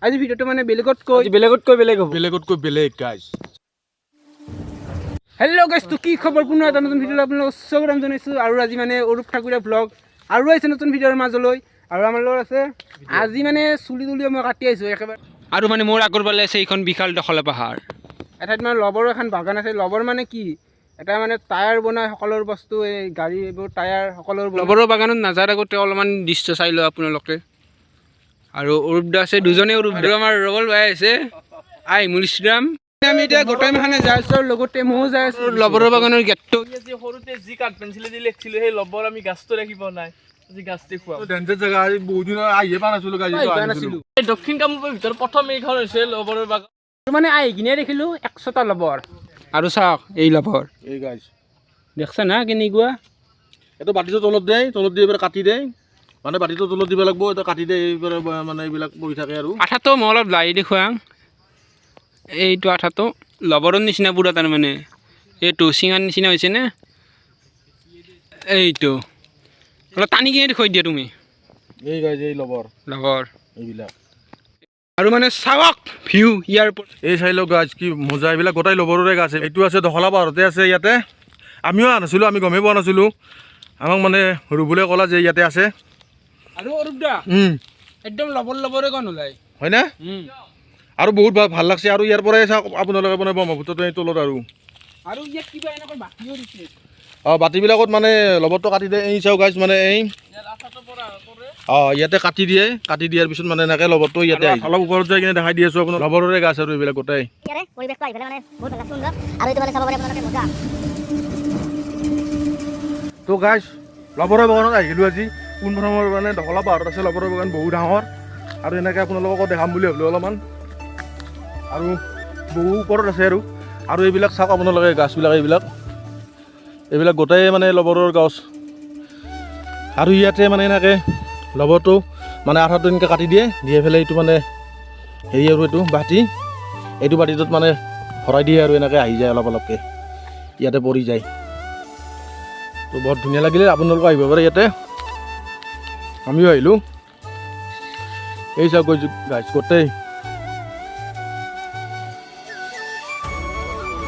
আজি ভিডিওটো মানে বেলেগতকৈ বেলেগ গাইজ হেল্ল' গাইজ তো কি খবৰ পুনৰ এটা নতুন ভিডিঅ'লৈ আপোনালোকক স্বাগতম জনাইছোঁ আৰু আজি মানে অৰূপ ঠাকুৰীয়া ব্লগ আৰু আহিছে নতুন ভিডিঅ'ৰ মাজলৈ আৰু আমাৰ লগত আছে আজি মানে চুলি মই কাটি আহিছোঁ একেবাৰে আৰু মানে মোৰ আগৰ ফালে আছে এইখন বিশাল দখলা পাহাৰ এঠাইত মানে লবৰৰ এখন বাগান আছে লবৰ মানে কি এটা মানে টায়াৰ বনাই সকলোৰ বস্তু এই গাড়ী এইবোৰ টায়াৰ সকলোৰ লবৰৰ বাগানত নাযাৰ আগতে অলপমান দৃশ্য চাই লওঁ আপোনালোকে আৰু অৰূপ দা আছে দুজনে অৰূপ আৰু আমাৰ ৰবল ভাই আছে মুলিশ্ৰাম আমি এতিয়া গোটাই মাখানে যাই আছোঁ আৰু লগতে ময়ো যাই আছোঁ লবৰৰ বাগানৰ গেটটো সৰুতে যি কাঠ পেঞ্চিলে দি লিখিছিলোঁ সেই লবৰ আমি গাছটো ৰাখিব নাই আজি গাছ দেখুৱাম ডেঞ্জাৰ জেগা বহুত দিন আহিয়ে পোৱা নাছিলোঁ দক্ষিণ কামৰূপৰ ভিতৰত প্ৰথম এইখন হৈছে লবৰৰ বাগান মানে আহি কিনে দেখিলোঁ 100টা লবৰ আৰু চাওক এই লবৰ এই গাইজ দেখছা না কেনেকুৱা এইটো বাতিটো তলত দিয়ে এইবাৰ কাটি দিয়ে মানে বাতিটো তলত দিব লাগিব এটা কাটি দিয়ে এইবাৰ মানে এইবিলাক বহি থাকে আৰু আঠাটো মই অলপ লাৰি দেখুৱাম এইটো আঠাটো লবৰৰ নিচিনা পুৰা তাৰমানে এইটো চিঙাৰ নিচিনা হৈছেনে এইটো অলপ টানি কিনে দেখুৱাই দিয়া তুমি এই গাইজ এই লবৰ এইবিলাক আৰু মানে চাওক ভিউ ইয়াৰ এই চাই লওক গাছ কি মজা এইবিলাক গোটাই লবৰৰে গাছ এইটো আছে দখলা পাহাৰতে আছে ইয়াতে আমিও আনিছিলোঁ আমি গমেই পোৱা নাছিলোঁ আমাক মানে ৰুবলৈ ক'লা যে ইয়াতে আছে আৰু অৰূপ দা একদম লবৰে গণ ওলাই হয়নে আৰু বহুত ভাল লাগছে আৰু ইয়াৰ পৰাই চাওক আপোনালোকে মানে ব্ৰহ্মপুত্ৰটো এই তলত আৰু ইয়াত কিবা এনেকৈ বাতিও দিছে বাতিবিলাকত মানে লবৰটো কাটি দিয়ে এই চাওক গাছ মানে এই ইয়াতে কাটি দিয়াৰ পিছত মানে এনেকৈ লবৰটো ইয়াতে অলপ ওপৰত যাই কিনে দেখাই দি আছোঁ আপোনাৰ লবৰৰে গাছ আৰু এইবিলাক গোটাই তো গাছ লবৰৰ বাগানত আহিলোঁ আজি পোনপ্ৰথমৰ মানে দখলা পাহাৰত আছে লবৰৰ বাগান বহুত ডাঙৰ আৰু এনেকৈ আপোনালোকক দেখাম বুলি ভাবিলোঁ অলপমান আৰু বহু ওপৰত আছে আৰু এইবিলাক চাওক আপোনালোকে গাছবিলাক এইবিলাক গোটেই মানে লবৰৰ গছ আৰু ইয়াতে মানে এনেকৈ লবৰটো মানে আঠাটো এনেকৈ কাটি দিয়ে পেলাই এইটো মানে হেৰি আৰু এইটো বাতিটোত মানে ভৰাই দিয়ে আৰু এনেকৈ আহি যায় অলপকৈ ইয়াতে পৰি যায় তো বহুত ধুনীয়া লাগিলে আপোনালোকে আহিব পাৰে ইয়াতে আমিও আহিলোঁ এই চাওক গাছ গোটেই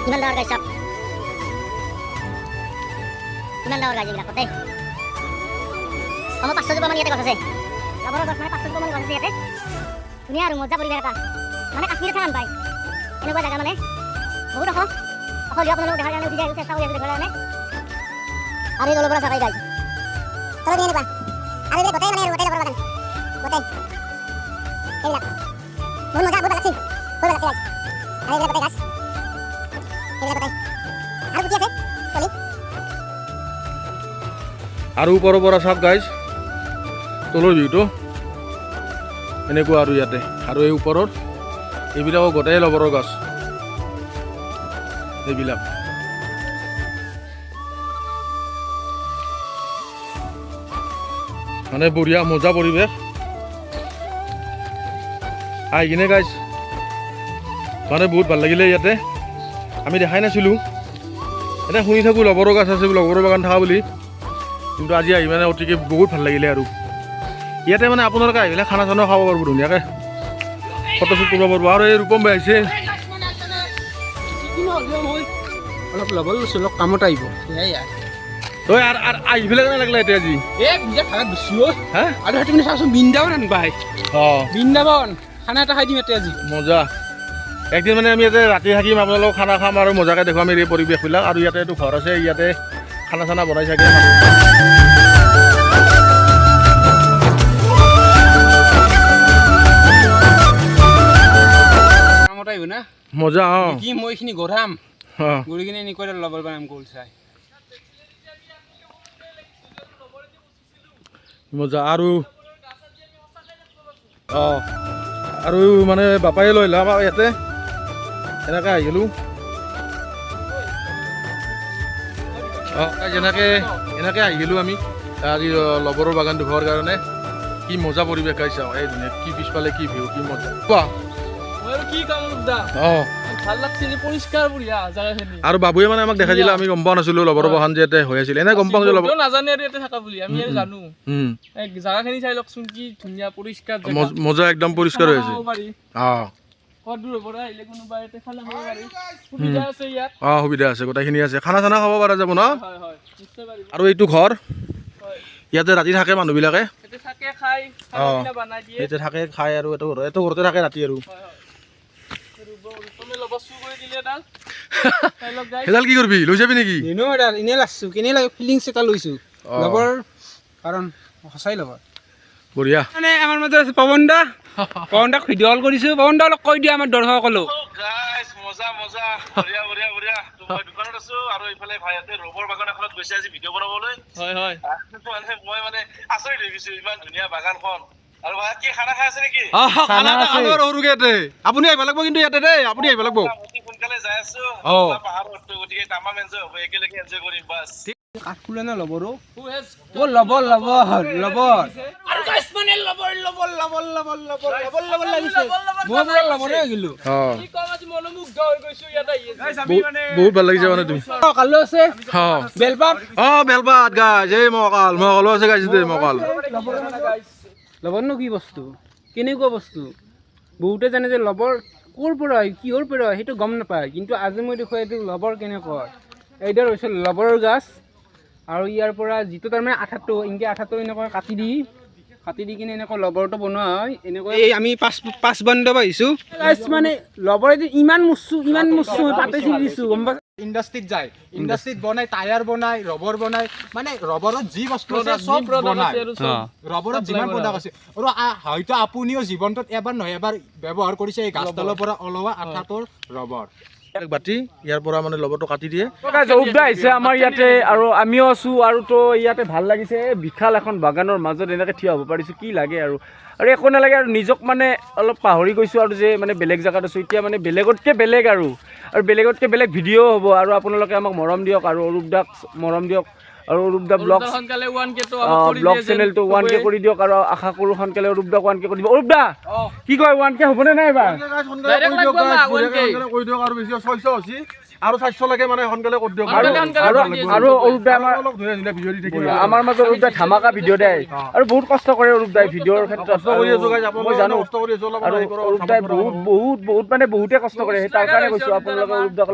কিমান ডাঙৰ গাছ কিমান ডাঙৰ গাছ এইবিলাক গোটেই আমাৰ 500 জোপা মানে ইয়াতে গছ আছে লবৰৰ গছ মানে 500 জোপা মান গছ আছে ইয়াতে ধুনীয়া আৰু মজা পৰিৱেশ এটা মানে কাশ্মীৰত থাকান পায় এনেকুৱা জাগা মানে বহুত অসল আপোনালোকক দেখাৰ কাৰণে উঠি যায় চেষ্টা কৰি আছোঁ দেখাৰ কাৰণে আৰু এই লবৰৰ চাকাই গাছ তলত এনেকুৱা আৰু এই গোটেই মানে গোটেই লবৰৰ বাগান গোটেই এইবিলাক বহুত মজা বহুত ভাল লাগছে আৰু এইবিলাক গোটেই গাছ এইবিলাক গোটেই আৰু কি আছে চলি আৰু ওপৰৰ পৰা চাওক গাইজ তলৰ ভিউটো এনেকুৱা আৰু ইয়াতে আৰু এই ওপৰত এইবিলাকো গোটেই লবৰৰ গছ এইবিলাক মানে বঢ়িয়া মজা পৰিৱেশ আহি কিনে গাইজ মানে বহুত ভাল লাগিলে ইয়াতে আমি দেখাই নাছিলোঁ এতিয়া শুনি থাকোঁ লবৰৰ গছ আছে লবৰৰ বাগান থকা বুলি কিন্তু আজি আহি মানে অতিকে বহুত ভাল লাগিলে আৰু ইয়াতে মানে আপোনালোকে আহিলে খানা চানাও খাব পাৰিব ধুনীয়াকৈ ফটোশ্বুট কৰিব পাৰিব আৰু এই ৰূপম ভাই আহিছে অলপ ল'ব লৈছোঁ অলপ কামত আহিব তই আৰু আহি পেলাই কেনে লাগিলে এতিয়া আজি হা আৰু সেইটো মানে চাওঁচোন বৃন্দাবন আনিবা বৃন্দাবন খানা এটা খাই দিম এতিয়া আজি মজা একদিন মানে আমি ইয়াতে ৰাতি থাকিম আপোনালোকক খানা খাম আৰু মজাকৈ দেখুৱাম এই পৰিৱেশবিলাক আৰু ইয়াতে এইটো ঘৰ আছে ইয়াতে খানা চানা বনাই চাগে কামত আহিব না মজা কি মই এইখিনি গঢ়াম গঢ়ি কিনে এনেকৈ লবৰ বাগান গ'ল চাই মজা আৰু আৰু মানে বাপাই লৈ লাম আৰু ইয়াতে এনেকৈ আহিলোঁ এনেকৈ আহিলোঁ আমি আজি লবৰৰ বাগান দেখুৱাৰ কাৰণে কি মজা পৰিৱেশ গাইছা এই ধুনীয়া কি পিছফালে কি ভিউ কি মজা কোৱা কি কাম দা ভাল লাগছিল পৰিষ্কাৰ বঢ়িয়া জাগাখিনি আৰু বাবুয়ে মানে আমাক দেখাই দিলে আমি গম পোৱা নাছিলো লবৰ বাগান যে ইয়াতে হৈ আছিল এনে গম পাওঁ যে লবৰ কেউ নাজানে আৰু ইয়াতে থাকা বুলি আমি আৰু জানো এই জাগাখিনি চাই লওকচোন কি ধুনীয়া পৰিষ্কাৰ জাগা মজা একদম পৰিষ্কাৰ হৈ আছে খাব পাৰি কত দূৰৰ পৰা আহিলে কোনোবা ইয়াতে খানা খাব পাৰি সুবিধা আছে ইয়াত সুবিধা আছে গোটেইখিনি আছে খানা চানা খাব পৰা যাব ন হয় হয় নিশ্চয় পাৰিব আৰু এইটো ঘৰ হয় ইয়াতে ৰাতি থাকে মানুহবিলাকে ইয়াতে থাকে খাই খানা বনাই দিয়ে ইয়াতে থাকে খাই আৰু এইটো ঘৰতে থাকে ৰাতি আৰু হয় হয় তুমি ল'ব চু কৰি দিলে এডাল চাই লওক গাইছ সেইডাল কি কৰিবি লৈ যাবি নেকি এনেও এটা এনেই লাগছোঁ কেনে লাগে ফিলিংছ এটা লৈছোঁ লগৰ কাৰণ সঁচাই লগৰ বঢ়িয়া মানে আমাৰ মাজত আছে পৱন দাক ভিডিঅ' কল কৰিছোঁ পৱন দা অলপ কৈ দিয়া আমাৰ দৰ্শকসকলক গাইস মজা মজা বঢ়িয়া বঢ়িয়া বঢ়িয়া মই দোকানত আছো আৰু ইফালে ভাইয়াতে ৰবৰ বাগান এখনত গৈছে আজি ভিডিঅ' বনাবলৈ হয় হয় মানে মই মানে আচৰিত হৈ গৈছো ইমান ধুনীয়া বাগানখন আৰু ভাই কি খানা খাই আছে নেকি খানা আছে সৰুকে আপুনি আহিব লাগিব কিন্তু ইয়াতে দেই আপুনি আহিব লাগিব অতি সোনকালে যাই আছো পাহাৰত গতিকে তামাম এনজয় হ'ব একেলগে এনজয় কৰিম বাছ কাঠফুলা না লবৰো হু হেজ ল'বৰ আৰু গাইছ মানে ল'বৰ লাগিছে মই পুৰা ল'বৰে হৈ গ'লো কি কম আজি মনোমুগ্ধ হৈ গৈছো ইয়াত আহি আছে বহুত ভাল লাগিছে মানে তুমি কালো আছে বেলপাত বেলপাত গাইজ এই মকালো আছে গাইজ দেই মকাল লবৰনো কি বস্তু কেনেকুৱা বস্তু বহুতে জানে যে লবৰ ক'ৰ পৰা হয় কিহৰ পৰা হয় সেইটো গম নাপায় কিন্তু আজি মই দেখুৱাই এইটো লবৰ কেনেকুৱা এইডাল হৈছে লবৰৰ গাছ আৰু ইয়াৰ পৰা যিটো তাৰমানে আঠাটো এনেকৈ কাটি দি কিনে এনেকৈ লবৰটো বনোৱা হয় এনেকৈ এই আমি পাঁচ বন্ধ পাইছোঁ মানে লবৰেদি ইমান মুচছোঁ পাতে চিৰি দিছোঁ গম পাইছোঁ ইণ্ডাষ্ট্ৰীত যায় ইণ্ডাষ্ট্ৰীত বনাই টায়াৰ বনাই ৰবৰ বনাই মানে ৰবৰত যি বস্তু আছে চব বনাই ৰবৰত যিমান প্ৰডাক্ট আছে আৰু হয়তো আপুনিও জীৱনটোত এবাৰ নহয় এবাৰ ব্যৱহাৰ কৰিছে এই গাছডালৰ পৰা ওলোৱা আঠাটোৰ ৰবৰ বাতি ইয়াৰ পৰা মানে লবৰটো কাটি দিয়ে উদ্দা আহিছে আমাৰ ইয়াতে আৰু আমিও আছোঁ আৰু তো ইয়াতে ভাল লাগিছে বিশাল এখন বাগানৰ মাজত এনেকৈ থিয় হ'ব পাৰিছোঁ কি লাগে আৰু একো নালাগে আৰু নিজক মানে অলপ পাহৰি গৈছোঁ আৰু যে মানে বেলেগ জেগাত আছোঁ এতিয়া মানে বেলেগতকৈ বেলেগ আৰু বেলেগতকৈ বেলেগ ভিডিঅ' হ'ব আৰু আপোনালোকে আমাক মৰম দিয়ক আৰু অৰূপ দাক মৰম দিয়ক আৰু অৰূপ দা ব্লগ সোনকালে 1K টো ব্লগ চেনেলটো 1K কৰি দিয়ক আৰু আশা কৰোঁ সোনকালে অৰূপ দাক 1K কৰি দিব অৰূপ দা কি কয় 1K হ'বনে নাই এইবাৰ আৰু বেছি 600 হৈছে আৰু 400 লাগে মানে সোনকালে কৰি দিয়ক আৰু অৰূপ দা আমাৰ মাজত অৰূপ দা ধামাকা ভিডিঅ' দিয়ে আৰু বহুত কষ্ট কৰে অৰূপ দাই ভিডিঅ'ৰ ক্ষেত্ৰত মই জানো আৰু অৰূপ দাই বহুত মানে বহুতে কষ্ট কৰে সেই তাৰ কাৰণে কৈছোঁ আপোনালোকে অৰূপ দাক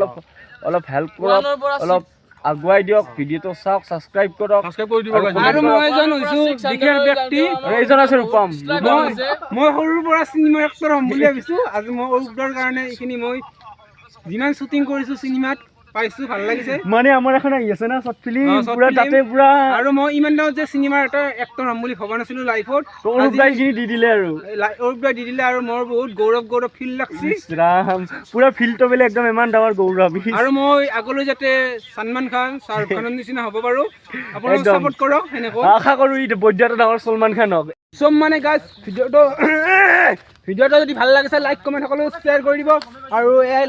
অলপ হেল্প কৰক অলপ আগুৱাই দিয়ক ভিডিঅ'টো চাওক ছাবস্ক্ৰাইব কৰক আৰু মই এজন হৈছোঁ বিশেষ ব্যক্তি আৰু এইজন আছে ৰূপম মই সৰুৰ পৰা চিনেমা এক্টৰ হ'ম বুলি ভাবিছোঁ আজি মই অৰূপদাৰ কাৰণে এইখিনি মই যিমান শ্বুটিং কৰিছোঁ চিনেমাত পাইছোঁ ভাল লাগিছে মানে আমাৰ এখন আহি আছে না শ্বৰ্ট ফিল্ম পুৰা তাতে পুৰা আৰু মই ইমান ডাঙৰ যে চিনেমাৰ এটা এক্টৰ হ'ম বুলি ভবা নাছিলোঁ লাইফত অৰূপ দাই এইখিনি দি দিলে আৰু অৰূপ দাই দি দিলে আৰু মোৰ বহুত গৌৰৱ ফিল লাগছে ৰাম পুৰা ফিল্ডটো বেলেগ একদম ইমান ডাঙৰ গৌৰৱ আৰু মই আগলৈ যাতে সলমান খান শ্বাহৰুখ খানৰ নিচিনা হ'ব পাৰোঁ আপোনালোকে ছাপোৰ্ট কৰক সেনেকৈ আশা কৰোঁ ই বৈদ্যটা ডাঙৰ সলমান খান হওক চব মানে গাইজ ভিডিঅ'টো যদি ভাল লাগিছে লাইক কমেণ্ট সকলো শ্বেয়াৰ কৰি দিব আৰু এই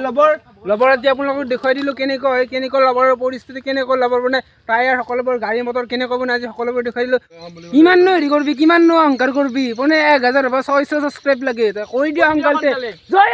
লবৰ আজি আপোনালোকক দেখুৱাই দিলোঁ কেনেকুৱা লবৰৰ পৰিস্থিতি কেনেকুৱা লবৰ বনাই টায়াৰ সকলোবোৰ গাড়ী মটৰ কেনেকুৱা বনাই আজি সকলোবোৰ দেখুৱাই দিলোঁ কিমাননো হেৰি কৰিবি কিমাননো অহংকাৰ কৰিবি মানে 1000 বা 600 ছাবস্ক্ৰাইব লাগে কৰি দিয়া সোনকালে জয়